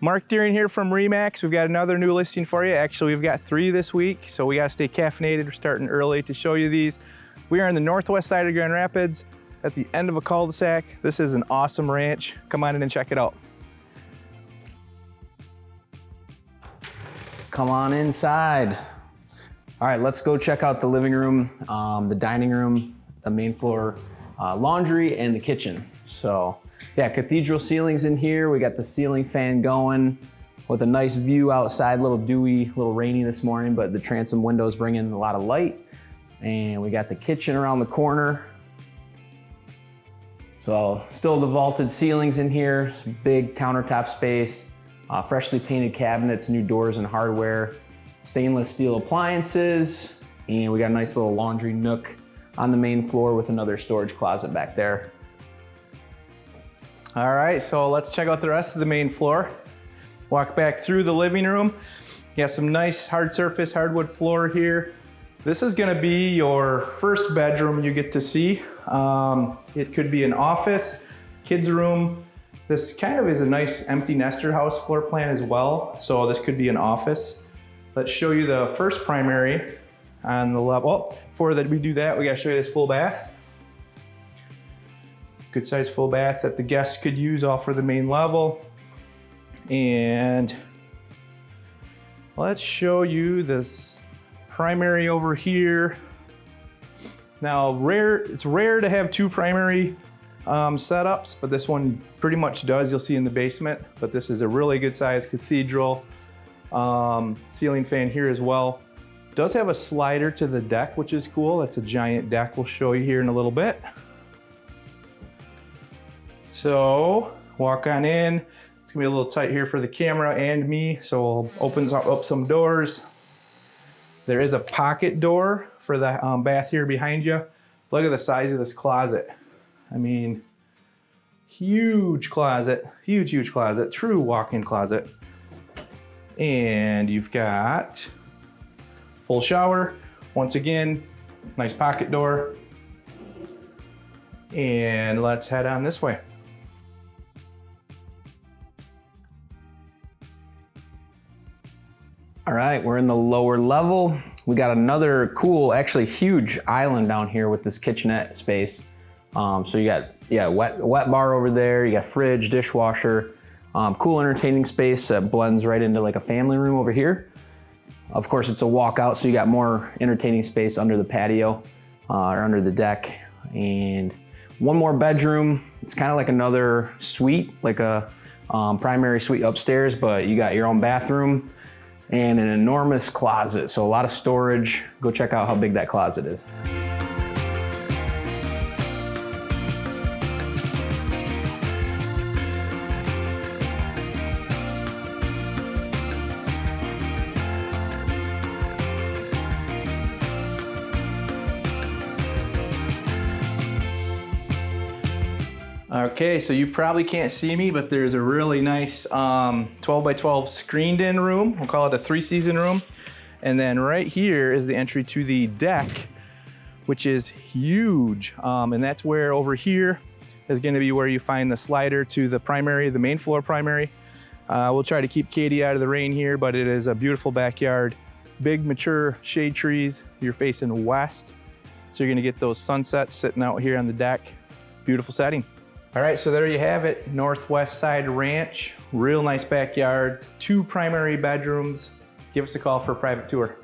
Mark Deering here from REMAX. We've got another new listing for you. Actually, we've got 3 this week, so we gotta stay caffeinated. We're starting early to show you these. We are on the northwest side of Grand Rapids at the end of a cul-de-sac. This is an awesome ranch. Come on in and check it out. Come on inside. All right, let's go check out the living room, the dining room, the main floor, laundry, and the kitchen. So yeah, cathedral ceilings in here. We got the ceiling fan going with a nice view outside, a little dewy, a little rainy this morning, but the transom windows bring in a lot of light. And we got the kitchen around the corner. So still the vaulted ceilings in here, some big countertop space, freshly painted cabinets, new doors and hardware, stainless steel appliances, and we got a nice little laundry nook on the main floor with another storage closet back there. All right, so let's check out the rest of the main floor. Walk back through the living room. You got some nice hard surface, hardwood floor here. This is gonna be your first bedroom you get to see. It could be an office, kids' room. This kind of is a nice empty nester house floor plan as well. So this could be an office. Let's show you the first primary on the level. Oh, before that we do that, we gotta show you this full bath. Good size full bath that the guests could use off for the main level. And let's show you this primary over here. Now, it's rare to have 2 primary setups, but this one pretty much does. You'll see in the basement, but this is a really good size cathedral. Ceiling fan here as well. Does have a slider to the deck, which is cool. That's a giant deck. We'll show you here in a little bit. So walk on in. It's gonna be a little tight here for the camera and me, so we'll open up some doors. There is a pocket door for the bath here behind you. Look at the size of this closet. I mean, huge closet, huge closet, true walk-in closet. And you've got full shower. Once again, nice pocket door. And let's head on this way. All right, we're in the lower level. We got another cool, actually huge island down here with this kitchenette space. So you got, wet bar over there, you got fridge, dishwasher, cool entertaining space that blends right into like a family room over here. Of course, it's a walkout, so you got more entertaining space under the patio or under the deck. And one more bedroom. It's kind of like another suite, like a primary suite upstairs, but you got your own bathroom and an enormous closet. So a lot of storage. Go check out how big that closet is. Okay, so you probably can't see me, but there's a really nice 12 by 12 screened in room. We'll call it a 3-season room. And then right here is the entry to the deck, which is huge. And that's where over here is gonna be where you find the slider to the primary, the main floor primary. We'll try to keep Katie out of the rain here, but it is a beautiful backyard. Big mature shade trees. You're facing west. So you're gonna get those sunsets sitting out here on the deck. Beautiful setting. All right, so there you have it, Northwest Side Ranch. Real nice backyard, 2 primary bedrooms. Give us a call for a private tour.